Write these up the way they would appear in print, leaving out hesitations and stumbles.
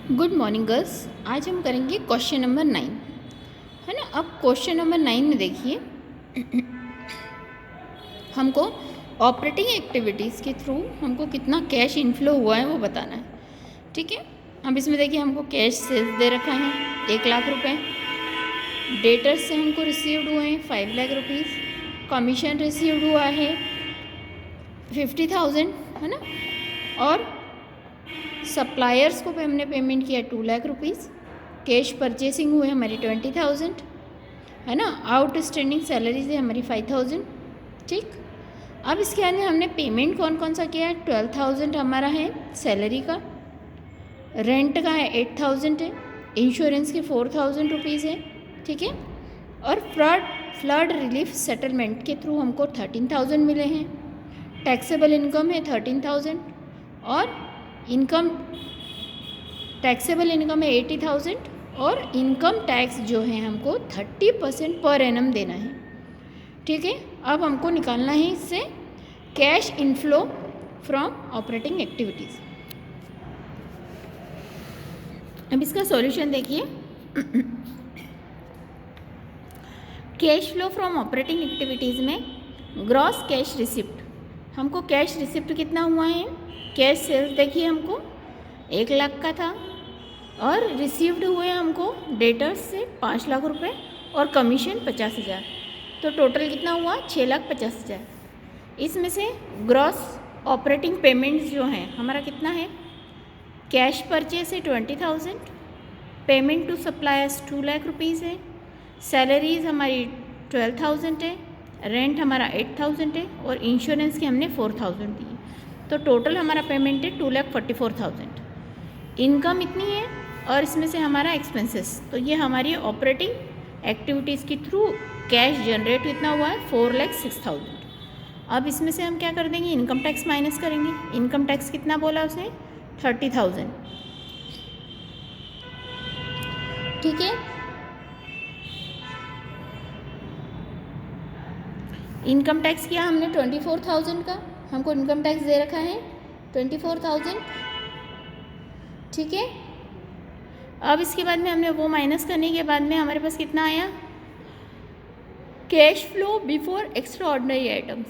Good morning girls. आज हम करेंगे क्वेश्चन नंबर 9, है ना। अब क्वेश्चन नंबर 9 में देखिए, हमको ऑपरेटिंग एक्टिविटीज़ के थ्रू हमको कितना कैश इनफ्लो हुआ है वो बताना है। ठीक है। अब इसमें देखिए हमको कैश सेल्स दे रखा है 1 लाख रुपए, डेटर्स से हमको रिसीव्ड हुए हैं 5 लाख रुपीज़, कमीशन रिसीव्ड हुआ है 50,000, है ना। और सप्लायर्स को भी हमने पेमेंट किया 2 लाख रुपीज़, कैश परचेसिंग हुए हमारी 20,000, है ना। आउट स्टैंडिंग सैलरीज है हमारी 5,000। ठीक। अब इसके बाद में हमने पेमेंट कौन कौन सा किया है। 12,000 हमारा है सैलरी का, रेंट का है 8,000 है, इंश्योरेंस के 4,000 रुपीज़ है। ठीक है। और फ्लड रिलीफ सेटलमेंट के थ्रू हमको 13,000 मिले हैं। टैक्सेबल इनकम है 13,000 और इनकम टैक्सेबल इनकम है 80,000 और इनकम टैक्स जो है हमको 30% पर एनम देना है। ठीक है। अब हमको निकालना है इससे cash inflow from operating activities. अब इसका सॉल्यूशन देखिए। Cash flow from operating activities में ग्रॉस कैश रिसिप्ट, हमको कैश रिसिप्ट कितना हुआ है। कैश सेल्स देखिए हमको 1 लाख का था और रिसीव्ड हुए हमको डेटर्स से 5 लाख रुपए और कमीशन 50,000, तो टोटल कितना हुआ 6,50,000। इसमें से ग्रॉस ऑपरेटिंग पेमेंट्स जो हैं हमारा कितना है। कैश परचेस है 20,000, payment to suppliers 2 lakh rupees है, सैलरीज हमारी 12,000 है, रेंट हमारा 8,000 है और इंश्योरेंस की हमने 4,000 दी, तो टोटल हमारा पेमेंट है 2,44,000। इनकम इतनी है और इसमें से हमारा एक्सपेंसेस, तो ये हमारी ऑपरेटिंग एक्टिविटीज़ के थ्रू कैश जनरेट कितना हुआ है 4,06,000। अब इसमें से हम क्या कर देंगे, इनकम टैक्स माइनस करेंगे। इनकम टैक्स कितना बोला उसने 30,000। ठीक है। इनकम टैक्स किया हमने 24,000 का, हमको इनकम टैक्स दे रखा है 24,000। ठीक है। अब इसके बाद में हमने वो माइनस करने के बाद में हमारे पास कितना आया, cash flow before extra ordinary items.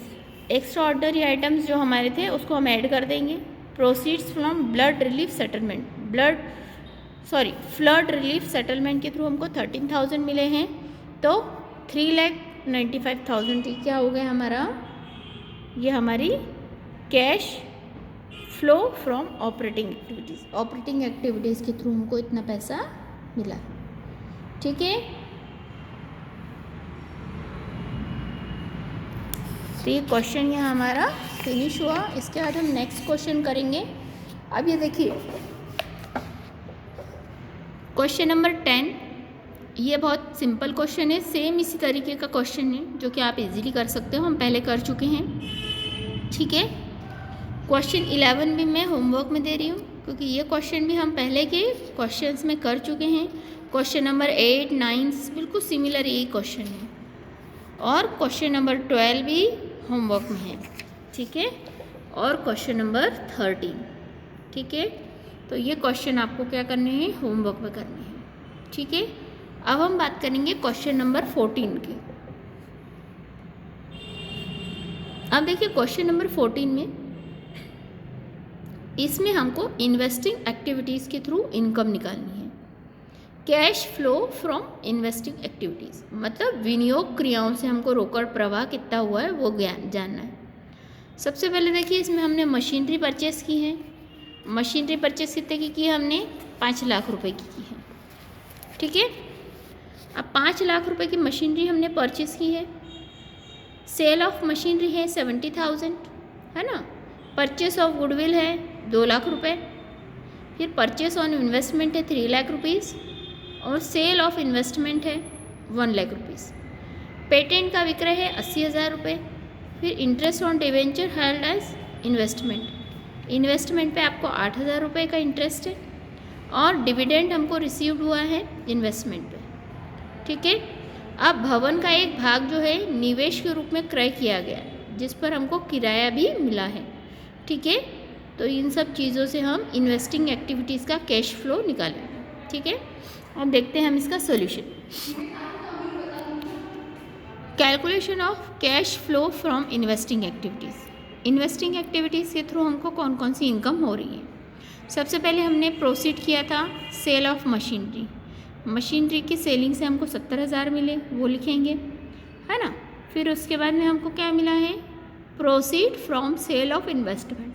Extra ordinary items जो हमारे थे उसको हम ऐड कर देंगे। Proceeds from flood relief settlement के थ्रू हमको 13,000 मिले हैं, तो 3,95,000 क्या हो गया हमारा, ये हमारी cash flow from operating activities. Operating activities के थ्रू हमको इतना पैसा मिला। ठीक है। तो ये क्वेश्चन यहाँ हमारा फिनिश हुआ। इसके बाद हम नेक्स्ट क्वेश्चन करेंगे। अब ये देखिए क्वेश्चन नंबर 10, ये बहुत सिंपल क्वेश्चन है, सेम इसी तरीके का क्वेश्चन है जो कि आप इजीली कर सकते हो, हम पहले कर चुके हैं। ठीक है। क्वेश्चन 11 भी मैं होमवर्क में दे रही हूँ क्योंकि ये क्वेश्चन भी हम पहले के क्वेश्चंस में कर चुके हैं। क्वेश्चन नंबर 8, 9 बिल्कुल सिमिलर यही क्वेश्चन है और क्वेश्चन नंबर 12 भी होमवर्क में है। ठीक है। और क्वेश्चन नंबर 13। ठीक है। तो ये क्वेश्चन आपको क्या करने हैं, होमवर्क में करने हैं। ठीक है। अब हम बात करेंगे क्वेश्चन नंबर 14 की। अब देखिए क्वेश्चन नंबर 14 में, इसमें हमको इन्वेस्टिंग एक्टिविटीज़ के थ्रू इनकम निकालनी है। Cash flow from investing activities मतलब विनियोग क्रियाओं से हमको रोकड़ प्रवाह कितना हुआ है वो जानना है। सबसे पहले देखिए इसमें हमने मशीनरी परचेस की है। मशीनरी परचेस कितने की है हमने, 5 लाख रुपए की है। ठीक है। अब 5 लाख रुपए की मशीनरी हमने परचेस की है। सेल ऑफ मशीनरी है 70,000, है ना। परचेस ऑफ गुडविल है 2 लाख रुपए, फिर परचेस ऑन इन्वेस्टमेंट है 3 लाख रुपीज़ और सेल ऑफ इन्वेस्टमेंट है 1 लाख रुपीज़। पेटेंट का विक्रय है 80,000 रुपये, फिर interest on debenture held as investment. Investment पे आपको 8,000 रुपये का इंटरेस्ट है और डिविडेंड हमको रिसीव्ड हुआ है इन्वेस्टमेंट पे। ठीक है। अब भवन का एक भाग जो है निवेश के रूप में क्रय किया गया है जिस पर हमको किराया भी मिला है। ठीक है। तो इन सब चीज़ों से हम इन्वेस्टिंग एक्टिविटीज़ का कैश फ्लो निकालेंगे। ठीक है, अब देखते हैं हम इसका solution. Calculation of cash flow from investing activities. Investing activities के थ्रू हमको कौन कौन सी इनकम हो रही है। सबसे पहले हमने प्रोसीड किया था सेल ऑफ मशीनरी। मशीनरी की सेलिंग से हमको 70,000 मिले, वो लिखेंगे, है ना। फिर उसके बाद में हमको क्या मिला है, proceed from sale of investment.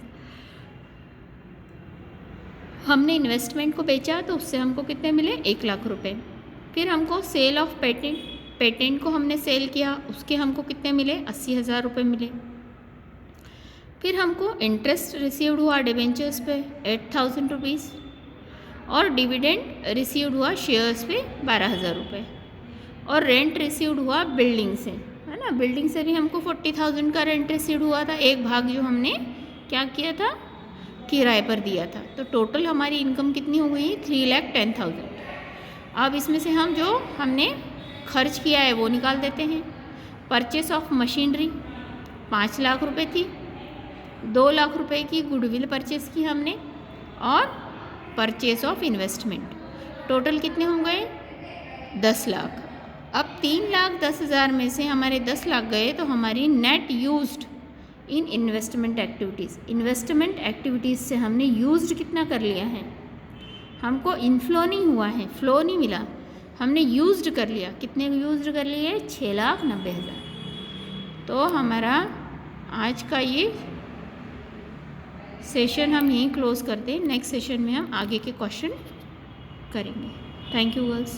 हमने इन्वेस्टमेंट को बेचा तो उससे हमको कितने मिले, 1 लाख रुपए। फिर हमको सेल ऑफ पेटेंट, पेटेंट को हमने सेल किया, उसके हमको कितने मिले, 80,000 रुपये मिले। फिर हमको इंटरेस्ट रिसीव्ड हुआ डिबेंचर्स पे 8,000 रुपीज़, और डिविडेंड रिसीव्ड हुआ शेयर्स पे 12,000 रुपये, और रेंट रिसीव्ड हुआ बिल्डिंग से, है ना। बिल्डिंग से भी हमको 40,000 का रेंट रिसीव्ड हुआ था, एक भाग जो हमने क्या किया था, किराए पर दिया था। तो टोटल हमारी इनकम कितनी हो गई, 3,10,000। अब इसमें से हम जो हमने खर्च किया है वो निकाल देते हैं। परचेस ऑफ मशीनरी 5 लाख रुपए थी, 2 लाख रुपए की गुडविल परचेस की हमने, और परचेस ऑफ इन्वेस्टमेंट टोटल कितने हो गए, 10 लाख। अब 3,10,000 में से हमारे 10 लाख गए, तो हमारी net used in investment activities. Investment activities से हमने यूज्ड कितना कर लिया है, हमको इनफ्लो नहीं हुआ है, फ्लो नहीं मिला, हमने यूज्ड कर लिया। कितने यूज्ड कर लिए, 6,90,000। तो हमारा आज का ये सेशन हम यहीं क्लोज़ करते हैं। नेक्स्ट सेशन में हम आगे के क्वेश्चन करेंगे। Thank you girls.